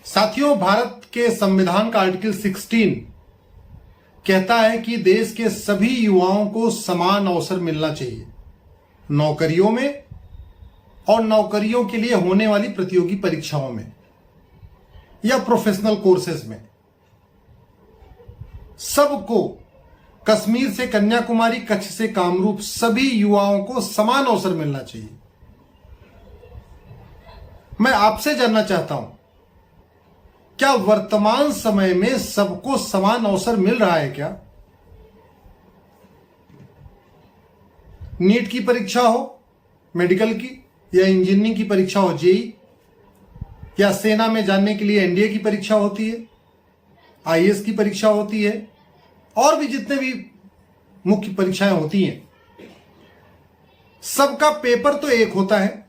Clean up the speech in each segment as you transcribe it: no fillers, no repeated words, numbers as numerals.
साथियों, भारत के संविधान का आर्टिकल 16 कहता है कि देश के सभी युवाओं को समान अवसर मिलना चाहिए नौकरियों में और नौकरियों के लिए होने वाली प्रतियोगी परीक्षाओं में या प्रोफेशनल कोर्सेज में। सबको, कश्मीर से कन्याकुमारी, कच्छ से कामरूप, सभी युवाओं को समान अवसर मिलना चाहिए। मैं आपसे जानना चाहता हूं, क्या वर्तमान समय में सबको समान अवसर मिल रहा है क्या? नीट की परीक्षा हो, मेडिकल की या इंजीनियरिंग की परीक्षा हो, जेई, या सेना में जाने के लिए एनडीए की परीक्षा होती है, आईएएस की परीक्षा होती है, और भी जितने भी मुख्य परीक्षाएं होती हैं, सबका पेपर तो एक होता है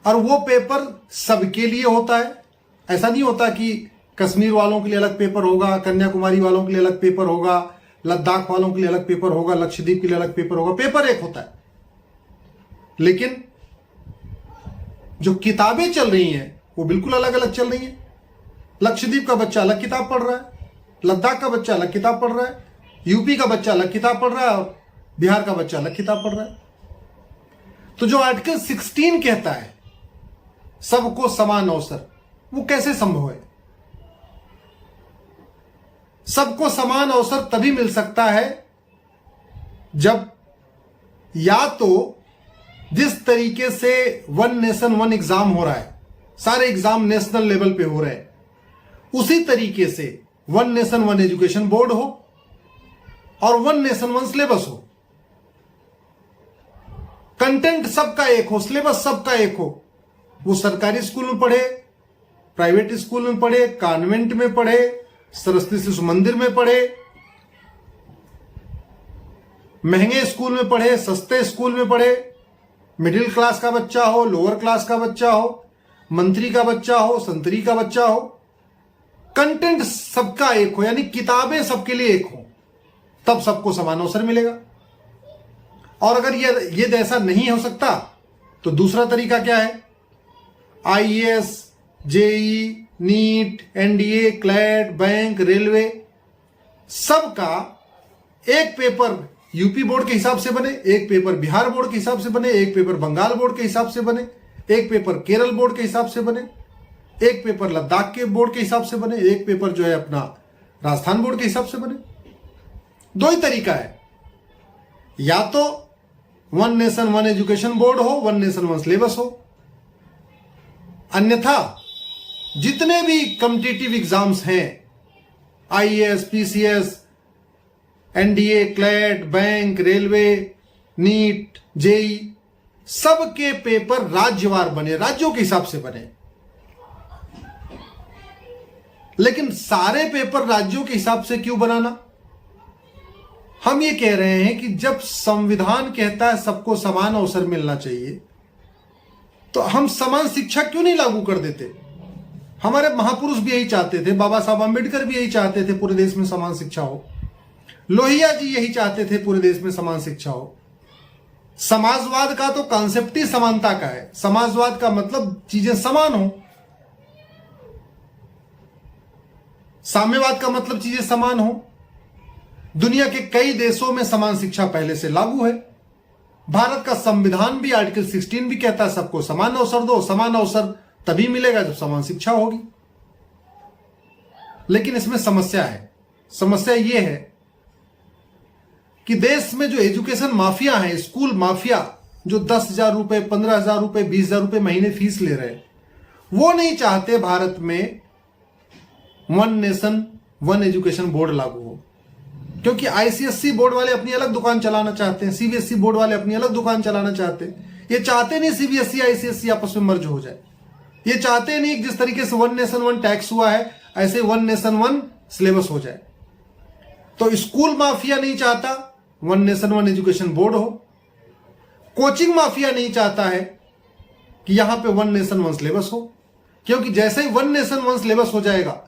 और वो पेपर सबके लिए होता है। ऐसा नहीं होता कि कश्मीर वालों के लिए अलग पेपर होगा, कन्याकुमारी वालों के लिए अलग पेपर होगा, लद्दाख वालों के लिए अलग पेपर होगा, लक्षद्वीप के लिए अलग पेपर होगा। पेपर एक होता है, लेकिन जो किताबें चल रही हैं वो बिल्कुल अलग अलग चल रही हैं। लक्षद्वीप का बच्चा अलग किताब पढ़ रहा है, लद्दाख का बच्चा अलग किताब पढ़ रहा है, यूपी का बच्चा अलग किताब पढ़ रहा है और बिहार का बच्चा अलग किताब पढ़ रहा है। तो जो आर्टिकल 16 कहता है सबको समान अवसर, वो कैसे संभव है? सबको समान अवसर तभी मिल सकता है जब या तो जिस तरीके से वन नेशन वन एग्जाम हो रहा है, सारे एग्जाम नेशनल लेवल पे हो रहे हैं, उसी तरीके से one nation one education board हो और वन नेशन वन सिलेबस हो। कंटेंट सबका एक हो, सिलेबस सबका एक हो। वो सरकारी स्कूल में पढ़े, प्राइवेट स्कूल में पढ़े, कॉन्वेंट में पढ़े, सरस्वती शिशु मंदिर में पढ़े, महंगे स्कूल में पढ़े, सस्ते स्कूल में पढ़े, मिडिल क्लास का बच्चा हो, लोअर क्लास का बच्चा हो, मंत्री का बच्चा हो, संतरी का बच्चा हो, कंटेंट सबका एक हो, यानी किताबें सबके लिए एक हो, तब सबको समान अवसर मिलेगा। और अगर ये ऐसा नहीं हो सकता तो दूसरा तरीका क्या है? IAS, JEE, NEET, NDA, CLAT, bank, railway, सबका एक पेपर यूपी बोर्ड के हिसाब से बने, एक पेपर बिहार बोर्ड के हिसाब से बने, एक पेपर बंगाल बोर्ड के हिसाब से बने, एक पेपर केरल बोर्ड के हिसाब से बने, एक पेपर लद्दाख के बोर्ड के हिसाब से बने, एक पेपर जो है अपना राजस्थान बोर्ड के हिसाब से बने। दो ही तरीका है, या तो one nation one education board हो, वन नेशन वन सिलेबस हो, अन्यथा जितने भी कॉम्पिटिटिव एग्जाम्स हैं, IAS, PCS, NDA, CLAT, bank, railway, NEET, JEE, सबके पेपर राज्यवार बने, राज्यों के हिसाब से बने। लेकिन सारे पेपर राज्यों के हिसाब से क्यों बनाना? हम ये कह रहे हैं कि जब संविधान कहता है सबको समान अवसर मिलना चाहिए, तो हम समान शिक्षा क्यों नहीं लागू कर देते? हमारे महापुरुष भी यही चाहते थे, बाबा साहब आंबेडकर भी यही चाहते थे पूरे देश में समान शिक्षा हो, लोहिया जी यही चाहते थे पूरे देश में समान शिक्षा हो। समाजवाद का तो कॉन्सेप्ट ही समानता का है। समाजवाद का मतलब चीजें समान हो, साम्यवाद का मतलब चीजें समान हो। दुनिया के कई देशों में समान शिक्षा पहले से लागू है। भारत का संविधान भी आर्टिकल 16 भी कहता है सबको समान अवसर दो। समान अवसर तभी मिलेगा जब समान शिक्षा होगी। लेकिन इसमें समस्या है। समस्या यह है कि देश में जो एजुकेशन माफिया है, स्कूल माफिया, जो 10,000 रुपए, 15,000 रुपए, 20,000 रुपए महीने फीस ले रहे हैं, वो नहीं चाहते भारत में one nation one education board लागू हो। क्योंकि आईसीएसई बोर्ड वाले अपनी अलग दुकान चलाना चाहते हैं, सीबीएसई बोर्ड वाले अपनी अलग दुकान चलाना चाहते हैं। ये चाहते नहीं सीबीएसई आईसीएसई आपस में मर्ज हो जाए। ये चाहते नहीं जिस तरीके से वन नेशन वन टैक्स हुआ है ऐसे वन नेशन वन सिलेबस हो जाए। तो स्कूल माफिया नहीं चाहता one nation one education board हो। कोचिंग माफिया नहीं चाहता है कि यहां पे वन नेशन वन सिलेबस हो, क्योंकि जैसे ही वन नेशन वन सिलेबस हो जाएगा,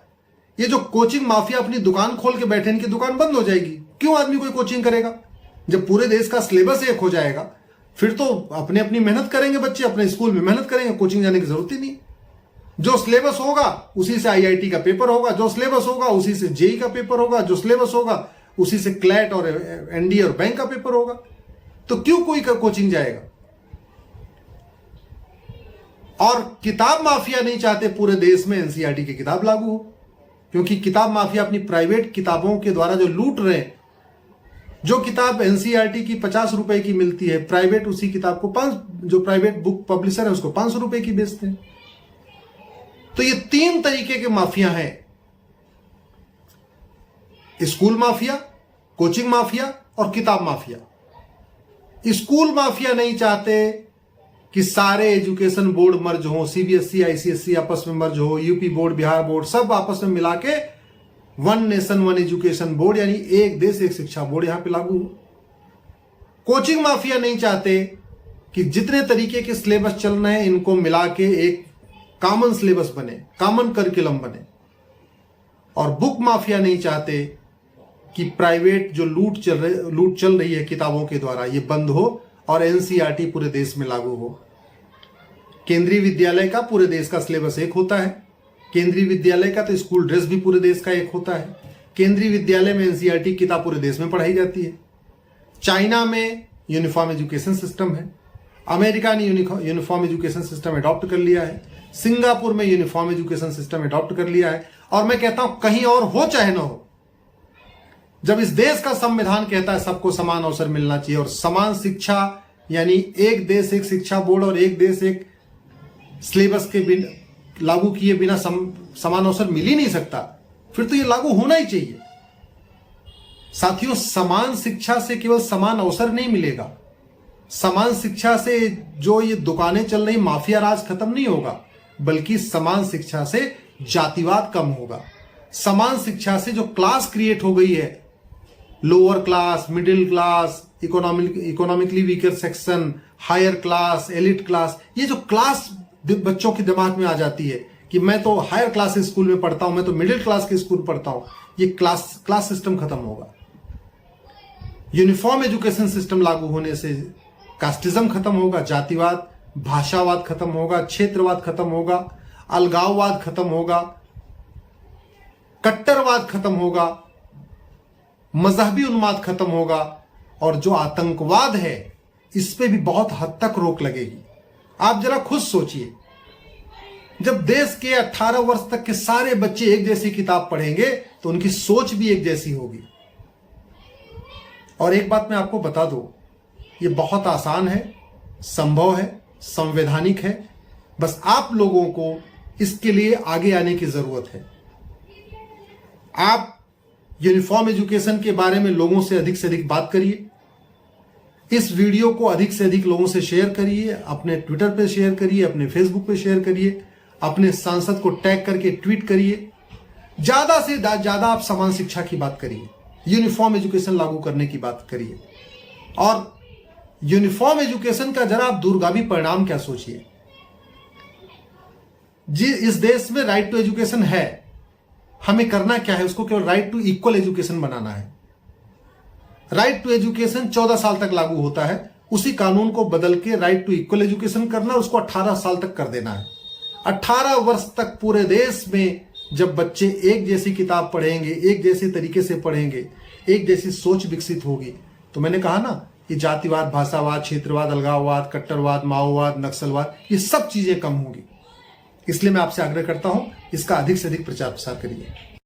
ये जो कोचिंग माफिया अपनी दुकान खोल के बैठे, इनकी दुकान बंद हो जाएगी। क्यों आदमी कोई कोचिंग करेगा? जब पूरे देश का सिलेबस एक हो जाएगा, फिर तो अपने अपनी मेहनत करेंगे बच्चे, अपने स्कूल में मेहनत करेंगे, कोचिंग जाने की जरूरत ही नहीं। जो सिलेबस होगा उसी से आईआईटी का पेपर होगा, जो सिलेबस होगा उसी से जेई का पेपर होगा, जो सिलेबस होगा उसी से क्लैट और एनडीए और बैंक का पेपर होगा। तो क्यों कोई कोचिंग जाएगा? और किताब माफिया नहीं चाहते पूरे देश में एनसीईआरटी की किताब लागू हो, क्योंकि किताब माफिया अपनी प्राइवेट किताबों के द्वारा जो लूट रहे हैं। जो किताब एनसीईआरटी की 50 रुपए की मिलती है, प्राइवेट उसी किताब को जो प्राइवेट बुक पब्लिशर है उसको 500 रुपए की बेचते हैं। तो ये 3 तरीके के माफिया हैं, स्कूल माफिया, कोचिंग माफिया और किताब माफिया। स्कूल माफिया नहीं चाहते कि सारे एजुकेशन बोर्ड मर्ज हो, सीबीएसई आईसीएसई आपस में मर्ज हो, यूपी बोर्ड बिहार बोर्ड सब आपस में मिला के one nation one education board यानी एक देश एक शिक्षा बोर्ड यहां पे लागू हो। कोचिंग माफिया नहीं चाहते कि जितने तरीके के सिलेबस चल रहे हैं इनको मिला के एक कॉमन सिलेबस बने, कॉमन करिकुलम बने। और बुक माफिया नहीं चाहते कि प्राइवेट जो लूट चल रही है किताबों के द्वारा ये बंद हो और एनसीईआरटी पूरे देश में लागू हो। केंद्रीय विद्यालय का पूरे देश का सिलेबस एक होता है, केंद्रीय विद्यालय का तो स्कूल ड्रेस भी पूरे देश का एक होता है। केंद्रीय विद्यालय में एनसीईआरटी किताब पूरे देश में पढ़ाई जाती है। चाइना में यूनिफॉर्म एजुकेशन सिस्टम है, अमेरिका ने यूनिफॉर्म एजुकेशन सिस्टम अडॉप्ट कर लिया है, सिंगापुर में यूनिफॉर्म एजुकेशन सिस्टम अडॉप्ट कर लिया है। और मैं कहता हूं कहीं और हो चाहे ना हो, जब इस देश का संविधान कहता है सबको समान अवसर मिलना चाहिए और समान शिक्षा यानी एक देश एक शिक्षा बोर्ड और एक देश एक सिलेबस के लागू किए बिना समान अवसर मिल ही नहीं सकता, फिर तो ये लागू होना ही चाहिए। साथियों, समान शिक्षा से केवल समान अवसर नहीं मिलेगा, समान शिक्षा से जो ये दुकानें चल रही माफिया राज खत्म नहीं होगा, बल्कि समान शिक्षा से जातिवाद कम होगा। समान शिक्षा से जो क्लास क्रिएट हो गई है, lower class, middle class, economically weaker section, higher class, elite class, ये जो क्लास बच्चों के दिमाग में आ जाती है कि मैं तो हायर क्लास के स्कूल में पढ़ता हूं, मैं तो मिडिल क्लास के स्कूल पढ़ता हूं, ये क्लास सिस्टम खत्म होगा। यूनिफॉर्म एजुकेशन सिस्टम लागू होने से कास्टिज्म खत्म होगा, जातिवाद, भाषावाद खत्म होगा, क्षेत्रवाद खत्म होगा, अलगाववाद खत्म होगा, कट्टरवाद खत्म होगा, मजहबी उन्माद खत्म होगा और जो आतंकवाद है इस पे भी बहुत हद तक रोक लगेगी। आप जरा खुद सोचिए, जब देश के 18 वर्ष तक के सारे बच्चे एक जैसी किताब पढ़ेंगे तो उनकी सोच भी एक जैसी होगी। और एक बात मैं आपको बता दूं, ये बहुत आसान है, संभव है, संवैधानिक है, बस आप लोगों को इसके लिए आगे आने की जरूरत है। आप यूनिफॉर्म एजुकेशन के बारे में लोगों से अधिक बात करिए, इस वीडियो को अधिक से अधिक लोगों से शेयर करिए, अपने ट्विटर पे शेयर करिए, अपने फेसबुक पे शेयर करिए, अपने सांसद को टैग करके ट्वीट करिए। ज्यादा से ज्यादा आप समान शिक्षा की बात करिए, यूनिफॉर्म एजुकेशन लागू करने की बात करिए। और यूनिफॉर्म एजुकेशन का जरा आप दूरगामी परिणाम क्या सोचिए। जी, इस देश में राइट टू एजुकेशन है, हमें करना क्या है, उसको केवल राइट टू इक्वल एजुकेशन बनाना है। राइट टू एजुकेशन 14 साल तक लागू होता है, उसी कानून को बदल के राइट टू इक्वल एजुकेशन करना, उसको 18 साल तक कर देना है। 18 वर्ष तक पूरे देश में जब बच्चे एक जैसी किताब पढ़ेंगे, एक जैसे तरीके से पढ़ेंगे, एक जैसी सोच विकसित होगी, तो मैंने कहा ना, ये जातिवाद, भाषावाद, क्षेत्रवाद, अलगाववाद, कट्टरवाद, माओवाद, नक्सलवाद, ये सब चीजें कम होंगी। इसलिए मैं आपसे आग्रह करता हूं, इसका अधिक से अधिक प्रचार प्रसार करिए।